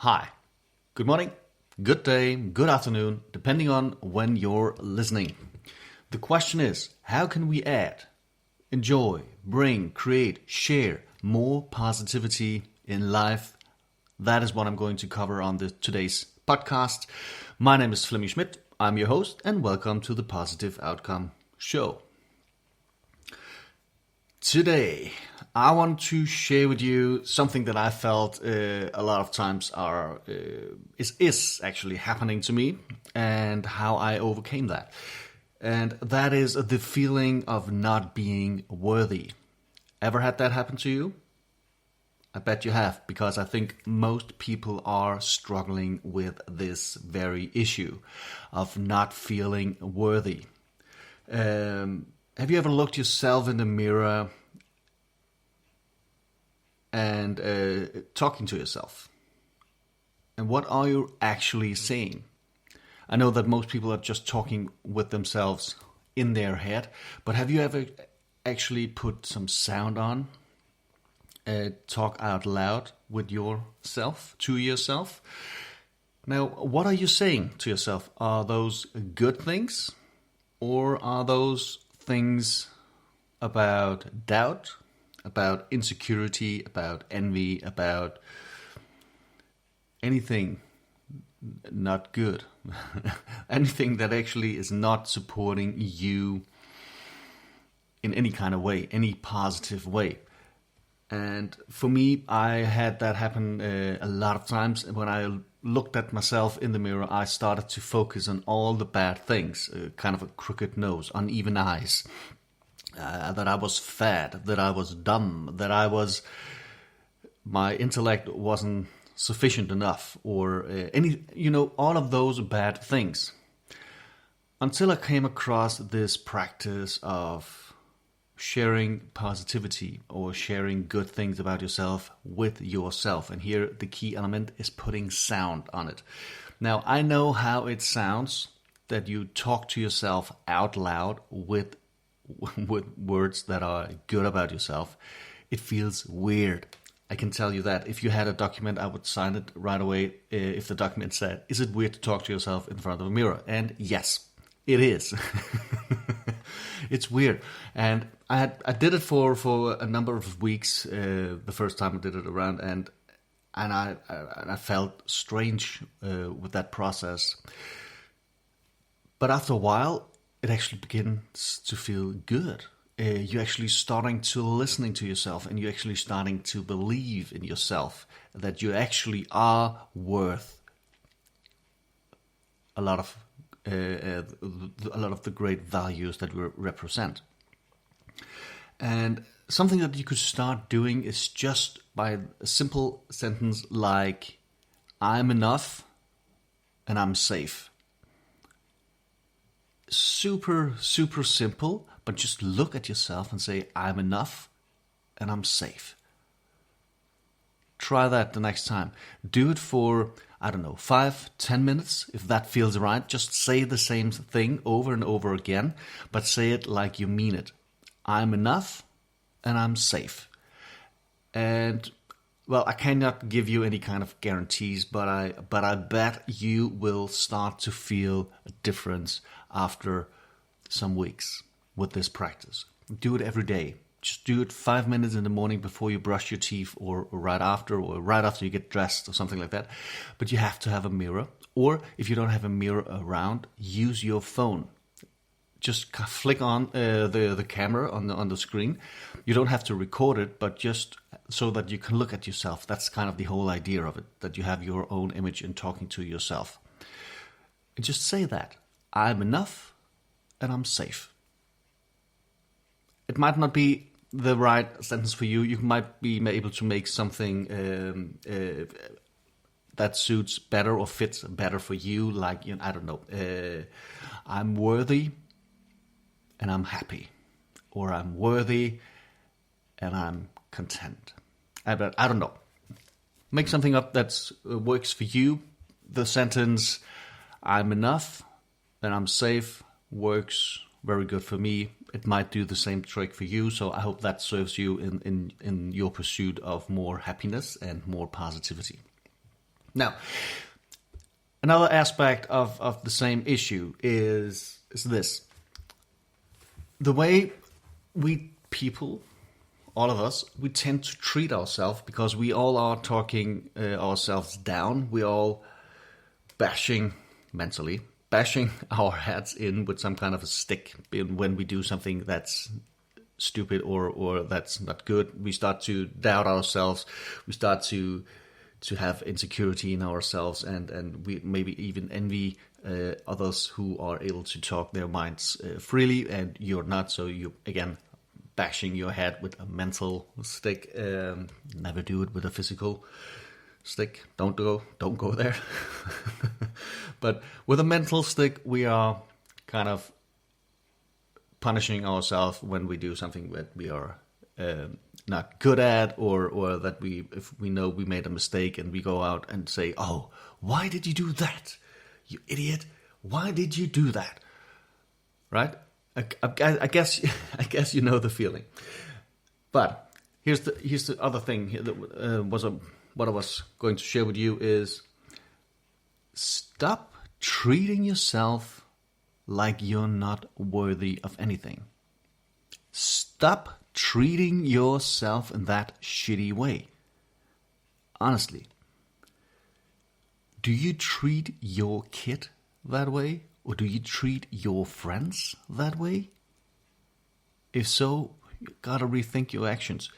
Hi, good morning, good day, good afternoon, depending on when you're listening. The question is, how can we add, enjoy, bring, create, share more positivity in life? That is what I'm going to cover on today's podcast. My name is Flemming Schmidt. I'm your host, and welcome to the Positive Outcome Show. Today, I want to share with you something that I felt a lot of times is actually happening to me, and how I overcame that. And that is the feeling of not being worthy. Ever had that happen to you? I bet you have, because I think most people are struggling with this very issue of not feeling worthy. Have you ever looked yourself in the mirror and talking to yourself? And what are you actually saying? I know that most people are just talking with themselves in their head, but have you ever actually put some sound on? Talk out loud with yourself, to yourself? Now, what are you saying to yourself? Are those good things? Or are those things about doubt, about insecurity, about envy, about anything not good? Anything that actually is not supporting you in any kind of way, any positive way. And for me, I had that happen a lot of times. When I looked at myself in the mirror, I started to focus on all the bad things, kind of a crooked nose, uneven eyes, that I was fat, that I was dumb, that my intellect wasn't sufficient enough, or all of those bad things. Until I came across this practice of sharing positivity or sharing good things about yourself with yourself. And here the key element is putting sound on it. Now, I know how it sounds that you talk to yourself out loud with words that are good about yourself. It feels weird. I can tell you that. If you had a document, I would sign it right away if the document said, "Is it weird to talk to yourself in front of a mirror?" And yes, it is. It's weird. And I did it for a number of weeks. The first time I did it around, and I felt strange with that process. But after a while, it actually begins to feel good. You're actually starting to listening to yourself, and you're actually starting to believe in yourself, that you actually are worth a lot of the great values that we represent. And something that you could start doing is just by a simple sentence like, "I'm enough and I'm safe." Super, super simple, but just look at yourself and say, "I'm enough and I'm safe." Try that the next time. Do it for, 5-10 minutes, if that feels right. Just say the same thing over and over again, but say it like you mean it. I'm enough and I'm safe. And, well, I cannot give you any kind of guarantees, but I bet you will start to feel a difference after some weeks with this practice. Do it every day. Just do it 5 minutes in the morning before you brush your teeth, or right after you get dressed, or something like that. But you have to have a mirror. Or if you don't have a mirror around, use your phone. Just flick on the camera on the screen. You don't have to record it, but just so that you can look at yourself. That's kind of the whole idea of it, that you have your own image in talking to yourself. And just say that. I'm enough and I'm safe. It might not be the right sentence for you. You might be able to make something that suits better or fits better for you. Like, I'm worthy and I'm happy, or I'm worthy and I'm content. I don't know. Make something up that works for you. The sentence, "I'm enough and I'm safe," works very good for me. It might do the same trick for you, so I hope that serves you in your pursuit of more happiness and more positivity. Now, another aspect of the same issue is this. The way we people, all of us, we tend to treat ourselves, because we all are talking ourselves down. We all mentally bashing our heads in with some kind of a stick when we do something that's stupid or that's not good. We start to doubt ourselves. We start to have insecurity in ourselves, and we maybe even envy others who are able to talk their minds freely, and you're not. So you again bashing your head with a mental stick. Never do it with a physical stick. Don't go there. But with a mental stick, we are kind of punishing ourselves when we do something that we are not good at, or that if we know we made a mistake, and we go out and say, "Oh, why did you do that? You idiot! Why did you do that?" Right? I guess you know the feeling. But here's the other thing here that what I was going to share with you is, stop treating yourself like you're not worthy of anything. Stop treating yourself in that shitty way. Honestly, do you treat your kid that way? Or do you treat your friends that way? If so, you gotta rethink your actions.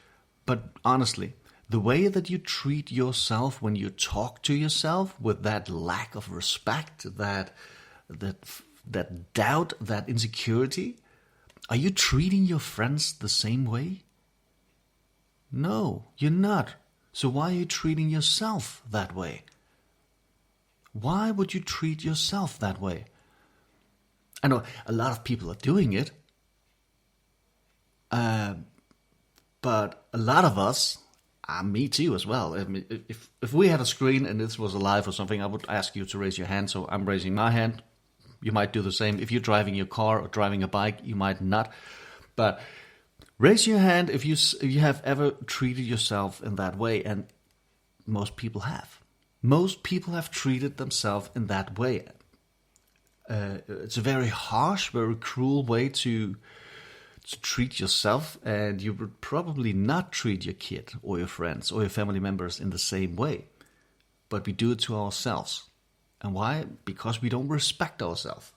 But honestly, the way that you treat yourself when you talk to yourself with that lack of respect, that doubt, that insecurity, are you treating your friends the same way? No, you're not. So why are you treating yourself that way? Why would you treat yourself that way? I know a lot of people are doing it, but a lot of us, me too as well. I mean, if we had a screen and this was live or something, I would ask you to raise your hand. So I'm raising my hand. You might do the same. If you're driving your car or driving a bike, you might not. But raise your hand if you have ever treated yourself in that way, and most people have. Most people have treated themselves in that way. It's a very harsh, very cruel way to treat yourself, and you would probably not treat your kid or your friends or your family members in the same way. But we do it to ourselves. And why? Because we don't respect ourselves.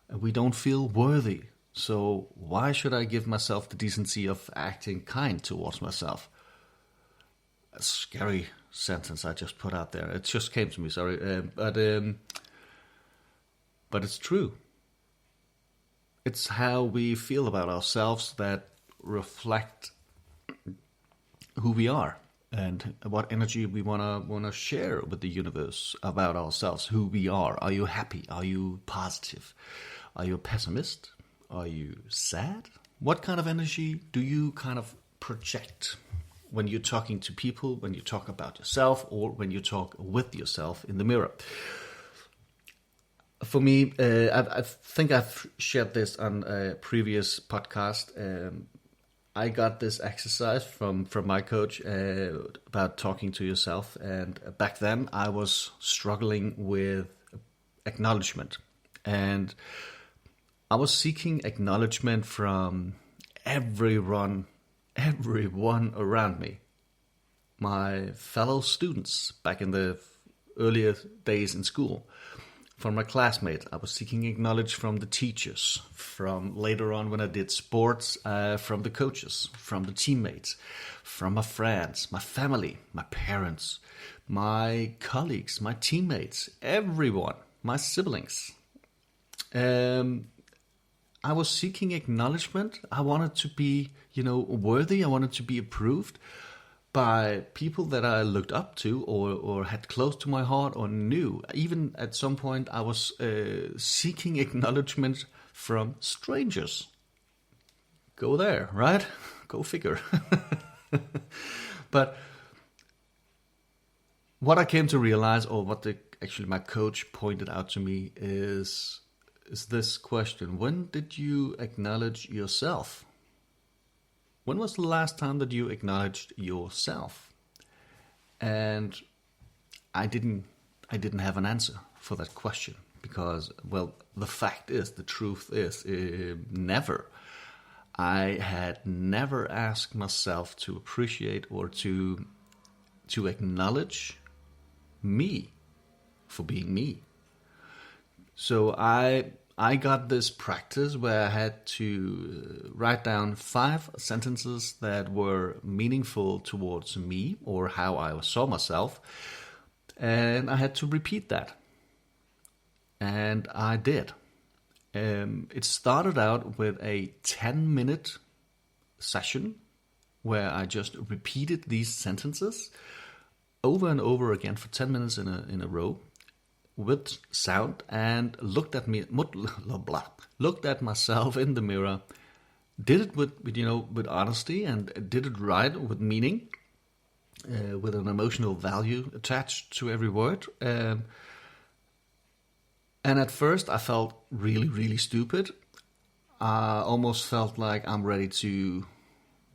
And we don't feel worthy. So why should I give myself the decency of acting kind towards myself? A scary sentence I just put out there. It just came to me, sorry. But it's true. It's how we feel about ourselves that reflect who we are and what energy we wanna share with the universe about ourselves, who we are. Are you happy? Are you positive? Are you a pessimist? Are you sad? What kind of energy do you kind of project when you're talking to people, when you talk about yourself, or when you talk with yourself in the mirror? For me, I think I've shared this on a previous podcast. I got this exercise from my coach about talking to yourself. And back then, I was struggling with acknowledgement. And I was seeking acknowledgement from everyone around me. My fellow students back in the earlier days in school. From my classmates, I was seeking acknowledgement from the teachers. From later on when I did sports, from the coaches, from the teammates, from my friends, my family, my parents, my colleagues, my teammates, everyone, my siblings. I was seeking acknowledgement. I wanted to be, worthy. I wanted to be approved by people that I looked up to or had close to my heart or knew. Even at some point, I was seeking acknowledgement from strangers. Go there, right? Go figure. But what I came to realize, or what actually my coach pointed out to me, is this question: when did you acknowledge yourself? When was the last time that you acknowledged yourself? And I didn't have an answer for that question because, well, the fact is, the truth is, never. I had never asked myself to appreciate or to acknowledge me for being me. So I got this practice where I had to write down 5 sentences that were meaningful towards me or how I saw myself, and I had to repeat that. And I did. It started out with a 10-minute session where I just repeated these sentences over and over again for 10 minutes in a row with sound, and looked at myself in the mirror, did it with honesty, and did it right with meaning, with an emotional value attached to every word. And at first I felt really, really stupid. I almost felt like I'm ready to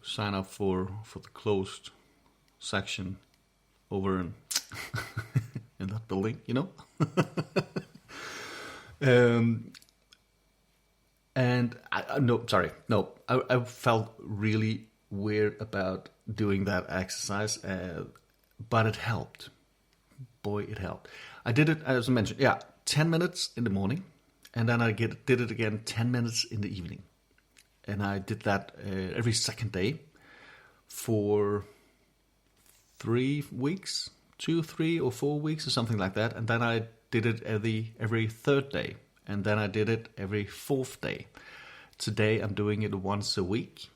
sign up for the closed section over in in that building, and I felt really weird about doing that exercise, but it helped. Boy, it helped. I did it, as I mentioned, 10 minutes in the morning, and then I did it again 10 minutes in the evening. And I did that every second day for 3 weeks, 2, 3, or 4 weeks or something like that. And then I did it every third day. And then I did it every 4th day. Today I'm doing it once a week.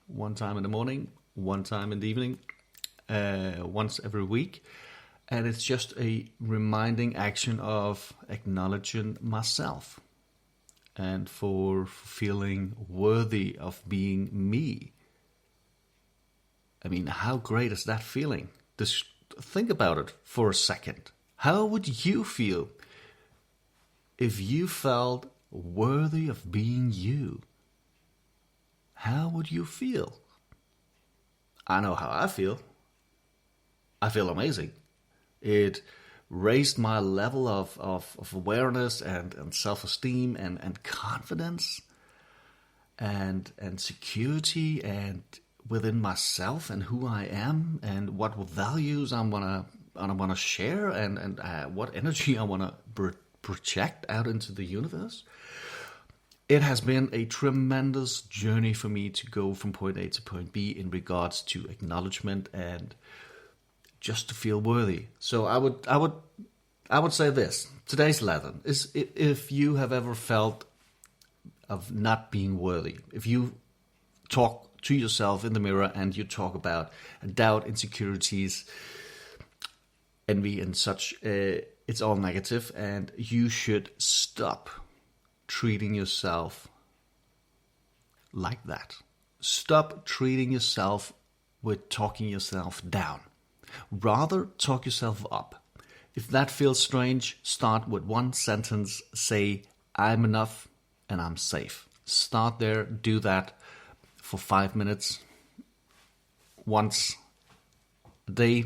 1 time in the morning, 1 time in the evening, once every week. And it's just a reminding action of acknowledging myself and for feeling worthy of being me. I mean, how great is that feeling? Just think about it for a second. How would you feel if you felt worthy of being you? How would you feel? I know how I feel. I feel amazing. It raised my level of awareness and self-esteem and confidence and security and within myself and who I am and what values I wanna share and what energy I wanna project out into the universe. It has been a tremendous journey for me to go from point A to point B in regards to acknowledgement and just to feel worthy. So I would say this. Today's lesson is, if you have ever felt of not being worthy, if you talk to yourself in the mirror and you talk about doubt, insecurities, envy and such, it's all negative, and you should stop treating yourself like that. Stop treating yourself with talking yourself down. Rather, talk yourself up. If that feels strange, start with 1 sentence. Say, I'm enough and I'm safe. Start there. Do that for 5 minutes once a day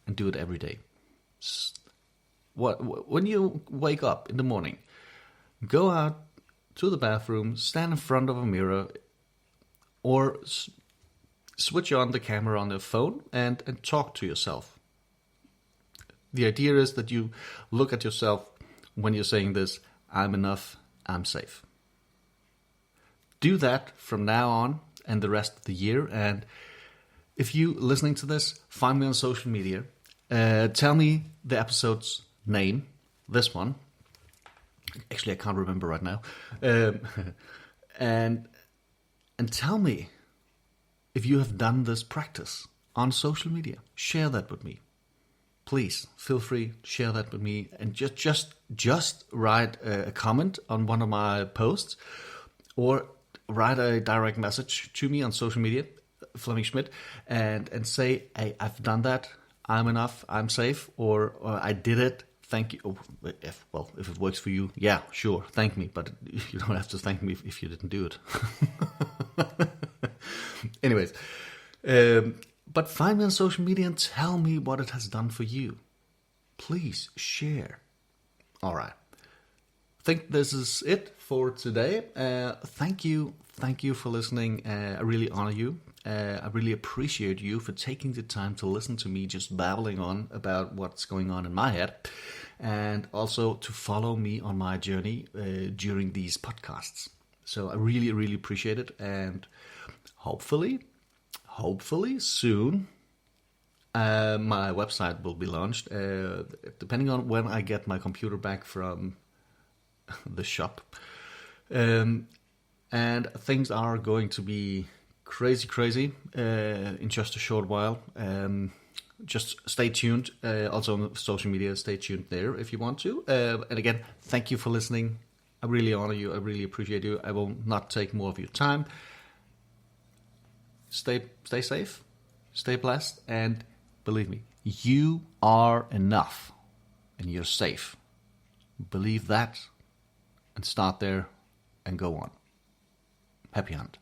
and do it every day. When you wake up in the morning, go out to the bathroom, stand in front of a mirror, or switch on the camera on the phone and talk to yourself. The idea is that you look at yourself when you're saying this, I'm enough, I'm safe. Do that from now on and the rest of the year. And if you listening to this, find me on social media. Tell me the episode's name, this one. Actually, I can't remember right now. And tell me if you have done this practice on social media. Share that with me. Please feel free, share that with me, and just write a comment on one of my posts, or write a direct message to me on social media, Flemming Schmidt, and say, hey, I've done that, I'm enough, I'm safe, or I did it, thank you. If it works for you, yeah, sure, thank me, but you don't have to thank me if you didn't do it. Anyways, but find me on social media and tell me what it has done for you. please share. All right. I think this is it for today. Thank you for listening. I really honor you. I really appreciate you for taking the time to listen to me just babbling on about what's going on in my head, and also to follow me on my journey during these podcasts. So I really, really appreciate it, and hopefully soon my website will be launched, depending on when I get my computer back from the shop. And things are going to be crazy in just a short while. Just stay tuned. Also on social media, stay tuned there if you want to. And again, thank you for listening. I really honor you. I really appreciate you. I will not take more of your time. Stay safe, stay blessed, and believe me, you are enough and you're safe. Believe that and start there and go on. Happy hunt.